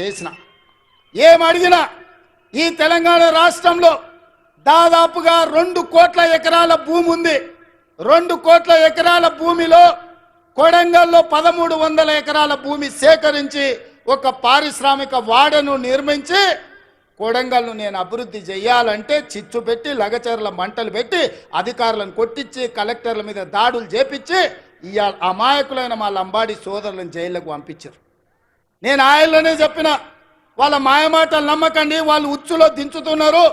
చేసిన ఏమడిగినా ఈ తెలంగాణ రాష్ట్రంలో దాదాపుగా 2 కోట్ల ఎకరాల భూమి ఉంది. 2 కోట్ల ఎకరాల భూమిలో కొడంగల్లో 1300 ఎకరాల భూమి సేకరించి ఒక పారిశ్రామిక వాడను నిర్మించి కొడంగల్ను నేను అభివృద్ధి చేయాలంటే చిచ్చు పెట్టి లగచర్ల మంటలు పెట్టి అధికారులను కొట్టించి కలెక్టర్ల మీద దాడులు చేపించి ఇవాళ అమాయకులైన మా లంబాడి సోదరులను జైళ్లకు పంపించారు. నేను ఆయనలోనే చెప్పిన వాళ్ళ మాయమాటలు నమ్మకండి, వాళ్ళు ఉచ్చులో దించుతున్నారు.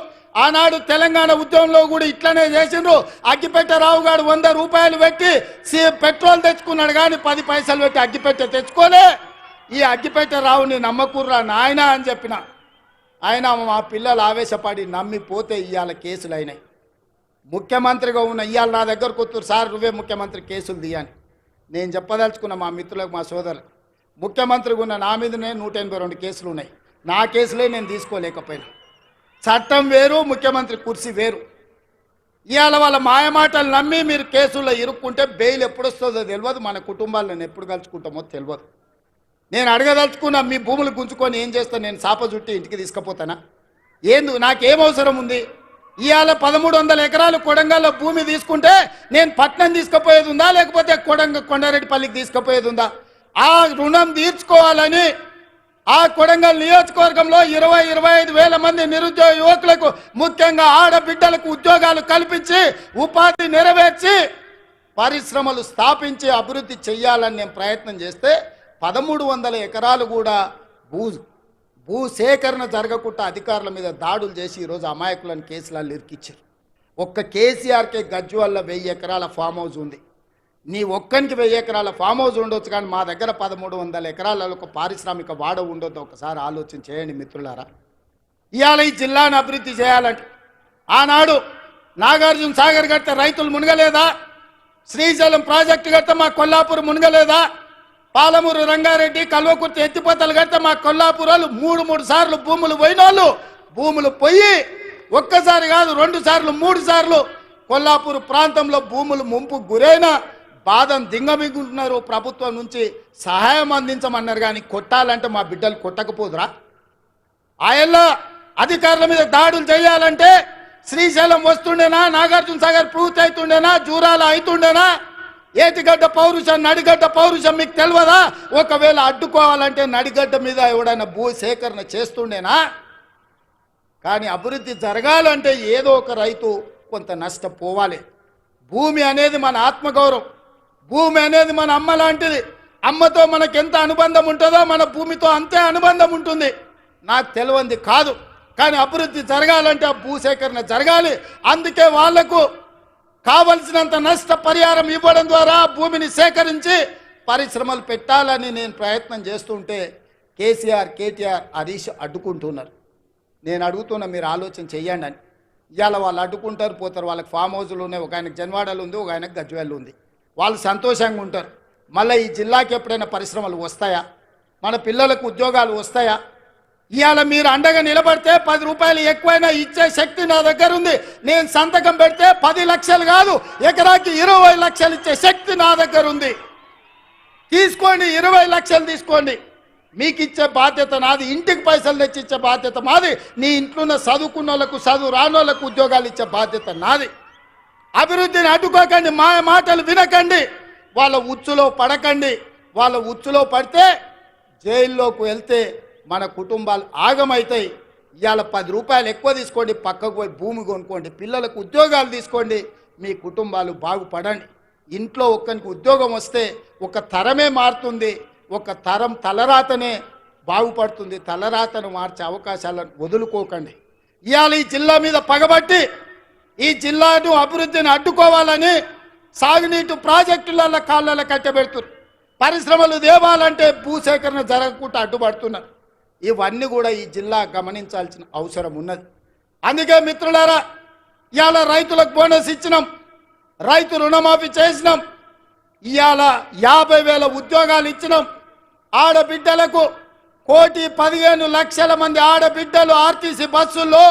ఆనాడు తెలంగాణ ఉద్యమంలో కూడా ఇట్లనే చేసిండ్రు. అగ్గిపెట్టె రావు గారు 100 రూపాయలు పెట్టి పెట్రోల్ తెచ్చుకున్నాడు కానీ 10 పైసలు పెట్టి అగ్గిపెట్టె తెచ్చుకోలే. ఈ అగ్గిపెట్టె రావుని నమ్మకుర్రా నాయన అని చెప్పిన. ఆయన మా పిల్లలు ఆవేశపడి నమ్మిపోతే ఇవాళ కేసులు అయినాయి. ముఖ్యమంత్రిగా ఉన్న ఇవాళ నా దగ్గరకు వస్తారు, సార్ నువ్వే ముఖ్యమంత్రి కేసులు తీయని. నేను చెప్పదలుచుకున్న మా మిత్రులకు మా సోదరులకు, ముఖ్యమంత్రిగా ఉన్న నా మీదనే 182 కేసులు ఉన్నాయి. నా కేసులే నేను తీసుకోలేకపోయినా. చట్టం వేరు, ముఖ్యమంత్రి కుర్చీ వేరు. ఇవాళ వాళ్ళ మాయమాటలు నమ్మి మీరు కేసుల్లో ఇరుక్కుంటే బెయిల్ ఎప్పుడు వస్తుందో తెలియదు, మన కుటుంబాలను ఎప్పుడు కలుసుకుంటామో తెలియదు. నేను అడగదలుచుకున్నా, మీ భూములు గుంజుకొని ఏం చేస్తాను? నేను సాప చుట్టి ఇంటికి తీసుకుపోతానా? నాకేం అవసరం ఉంది? ఇవాళ 1300 ఎకరాలు కొడంగల్లో భూమి తీసుకుంటే నేను పట్నం తీసుకుపోయేది ఉందా, లేకపోతే కొండారెడ్డిపల్లికి తీసుకుపోయేది ఉందా? ఆ రుణం తీర్చుకోవాలని ఆ కొడంగల్ నియోజకవర్గంలో 20-25 వేల మంది నిరుద్యోగ యువకులకు, ముఖ్యంగా ఆడబిడ్డలకు ఉద్యోగాలు కల్పించి ఉపాధి నెరవేర్చి పరిశ్రమలు స్థాపించి అభివృద్ధి చేయాలని నేను ప్రయత్నం చేస్తే 1300 ఎకరాలు కూడా భూసేకరణ జరగకుండా అధికారుల మీద దాడులు చేసి ఈరోజు అమాయకులను కేసులలో ఇరికిచ్చారు. ఒక్క కేసీఆర్కే గజ్వేల్లో 1000 ఎకరాల ఫామ్ హౌస్ ఉంది. నీ ఒక్కనికి 1000 ఎకరాల ఫామ్ హౌస్ ఉండొచ్చు, కానీ మా దగ్గర 1300 ఎకరాలలో ఒక పారిశ్రామిక వాడ ఉండొద్దు. ఒకసారి ఆలోచన చేయండి మిత్రులారా. ఇవాళ ఈ జిల్లాను అభివృద్ధి చేయాలంటే ఆనాడు నాగార్జున సాగర్ కడితే రైతులు మునగలేదా? శ్రీశైలం ప్రాజెక్టు కడితే మా కొల్లాపూర్ మునగలేదా? పాలమూరు రంగారెడ్డి కల్వకుర్తి ఎత్తిపోతలు కడితే మా కొల్లాపూరాలు 3 సార్లు భూములు పోయినోళ్ళు భూములు పోయి ఒక్కసారి కాదు 2 సార్లు 3 సార్లు కొల్లాపూర్ ప్రాంతంలో భూములు ముంపు గురైన బాధను దింగమింగుంటున్నారు. ప్రభుత్వం నుంచి సహాయం అందించమన్నారు, కానీ కొట్టాలంటే మా బిడ్డలు కొట్టకపోదురా? ఆయల్లో అధికారుల మీద దాడులు చేయాలంటే శ్రీశైలం వస్తుండేనా, నాగార్జున సాగర్ పూర్తి అవుతుండేనా, జూరాల అవుతుండేనా? ఏటిగడ్డ పౌరుషం, నడిగడ్డ పౌరుషం మీకు తెలియదా? ఒకవేళ అడ్డుకోవాలంటే నడిగడ్డ మీద ఎవడైనా భూ సేకరణ చేస్తుండేనా? కానీ అభివృద్ధి జరగాలంటే ఏదో ఒక రైతు కొంత నష్టపోవాలి. భూమి అనేది మన ఆత్మగౌరవం, భూమి అనేది మన అమ్మ లాంటిది. అమ్మతో మనకు ఎంత అనుబంధం ఉంటుందో మన భూమితో అంతే అనుబంధం ఉంటుంది. నాకు తెలియంది కాదు, కానీ అభివృద్ధి జరగాలంటే ఆ భూసేకరణ జరగాలి. అందుకే వాళ్లకు కావలసినంత నష్ట పరిహారం ఇవ్వడం ద్వారా భూమిని సేకరించి పరిశ్రమలు పెట్టాలని నేను ప్రయత్నం చేస్తుంటే కేసీఆర్, కేటీఆర్, హరీష్ అడ్డుకుంటున్నారు. నేను అడుగుతున్నా, మీరు ఆలోచన చెయ్యండి అని. ఇవాళ వాళ్ళు అడ్డుకుంటారు, పోతారు. వాళ్ళకి ఫామ్ హౌజులు ఉన్నాయి, ఒక ఆయనకు జన్వాడలు ఉంది, ఒక ఆయనకు గజ్వేల్ ఉంది. వాళ్ళు సంతోషంగా ఉంటారు. మళ్ళీ ఈ జిల్లాకి ఎప్పుడైనా పరిశ్రమలు వస్తాయా? మన పిల్లలకు ఉద్యోగాలు వస్తాయా? ఇవాళ మీరు అండగా నిలబడితే 10 రూపాయలు ఎక్కువైనా ఇచ్చే శక్తి నా దగ్గర ఉంది. నేను సంతకం పెడితే 10 లక్షలు కాదు, ఎకరాకి 20 లక్షలు ఇచ్చే శక్తి నా దగ్గర ఉంది. తీసుకోండి, 20 లక్షలు తీసుకోండి. మీకు ఇచ్చే బాధ్యత నాది. ఇంటికి పైసలు తెచ్చి ఇచ్చే బాధ్యత మాది. నీ ఇంట్లో ఉన్న చదువుకున్న వాళ్ళకు, చదువు రానోళ్లకు ఉద్యోగాలు ఇచ్చే బాధ్యత నాది. అభివృద్ధిని అడ్డుకోకండి, మాయ మాటలు వినకండి, వాళ్ళ ఉచ్చులో పడకండి. వాళ్ళ ఉచ్చులో పడితే జైల్లోకి వెళ్తే మన కుటుంబాలు ఆగమవుతాయి. ఇవాళ 10 రూపాయలు ఎక్కువ తీసుకోండి, పక్కకు పోయి భూమి కొనుక్కోండి, పిల్లలకు ఉద్యోగాలు తీసుకోండి, మీ కుటుంబాలు బాగుపడండి. ఇంట్లో ఒక్కరికి ఉద్యోగం వస్తే ఒక తరమే మారుతుంది, ఒక తరం తలరాతనే బాగుపడుతుంది. తలరాతను మార్చే అవకాశాలను వదులుకోకండి. ఇవాళ ఈ జిల్లా మీద పగబట్టి ఈ జిల్లాను అభివృద్ధిని అడ్డుకోవాలని సాగునీటి ప్రాజెక్టుల కాళ్ళ కట్టబెడుతున్నారు. పరిశ్రమలు దేవాలంటే భూసేకరణ జరగకుండా అడ్డుపడుతున్నారు. ఇవన్నీ కూడా ఈ జిల్లా గమనించాల్సిన అవసరం ఉన్నది. అందుకే మిత్రులారా, ఇవాళ రైతులకు బోనస్ ఇచ్చినాం, రైతు రుణమాఫీ చేసినాం, ఇవాళ 50,000 ఉద్యోగాలు ఇచ్చినాం. ఆడబిడ్డలకు 1,15,00,000 మంది ఆడబిడ్డలు ఆర్టీసీ బస్సుల్లో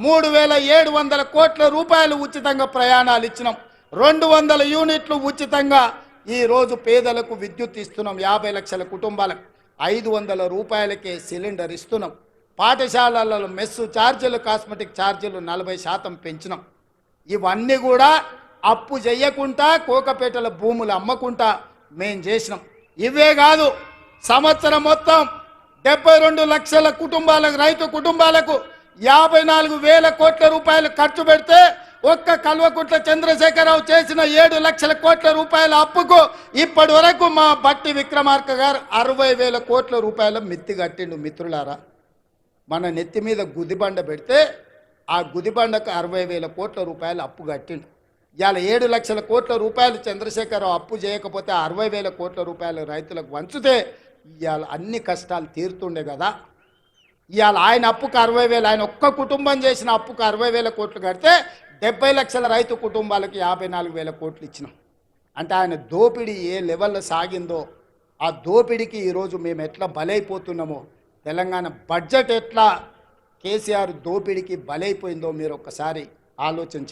3,700 కోట్ల రూపాయలు ఉచితంగా ప్రయాణాలు ఇచ్చినాం. 200 యూనిట్లు ఉచితంగా ఈరోజు పేదలకు విద్యుత్ ఇస్తున్నాం 50 లక్షల కుటుంబాలకు. 500 రూపాయలకే సిలిండర్ ఇస్తున్నాం. పాఠశాలలలో మెస్సు ఛార్జీలు, కాస్మెటిక్ ఛార్జీలు 40% పెంచినాం. ఇవన్నీ కూడా అప్పు చేయకుండా కోకపేటల భూములు అమ్మకుండా మేం చేసినాం. ఇవే కాదు, సంవత్సరం మొత్తం 72 లక్షల కుటుంబాలకు, రైతు కుటుంబాలకు 54,000 కోట్ల రూపాయలు ఖర్చు పెడితే ఒక్క కల్వకుంట్ల చంద్రశేఖరరావు చేసిన 7 లక్షల కోట్ల రూపాయల అప్పుకు ఇప్పటి వరకు మా బట్టి విక్రమార్క గారు 60,000 కోట్ల రూపాయల మిత్తి కట్టిండు. మిత్రులారా, మన నెత్తి మీద గుదిబండ పెడితే ఆ గుదిబండకు 60,000 కోట్ల రూపాయలు అప్పు కట్టిండు. ఇవాళ 7 లక్షల కోట్ల రూపాయలు చంద్రశేఖరరావు అప్పు చేయకపోతే 60,000 కోట్ల రూపాయలు రైతులకు వంచితే ఇవాళ అన్ని కష్టాలు తీరుతుండే కదా. ఇవాళ ఆయన అప్పుకు 60,000, ఆయన ఒక్క కుటుంబం చేసిన అప్పుకు 60,000 కోట్లు కడితే 70 లక్షల రైతు కుటుంబాలకు 54,000 కోట్లు ఇచ్చినాం. అంటే ఆయన దోపిడీ ఏ లెవెల్లో సాగిందో, ఆ దోపిడీకి ఈరోజు మేము ఎట్లా బలైపోతున్నామో, తెలంగాణ బడ్జెట్ ఎట్లా కేసీఆర్ దోపిడీకి బలైపోయిందో మీరు ఒక్కసారి ఆలోచించండి.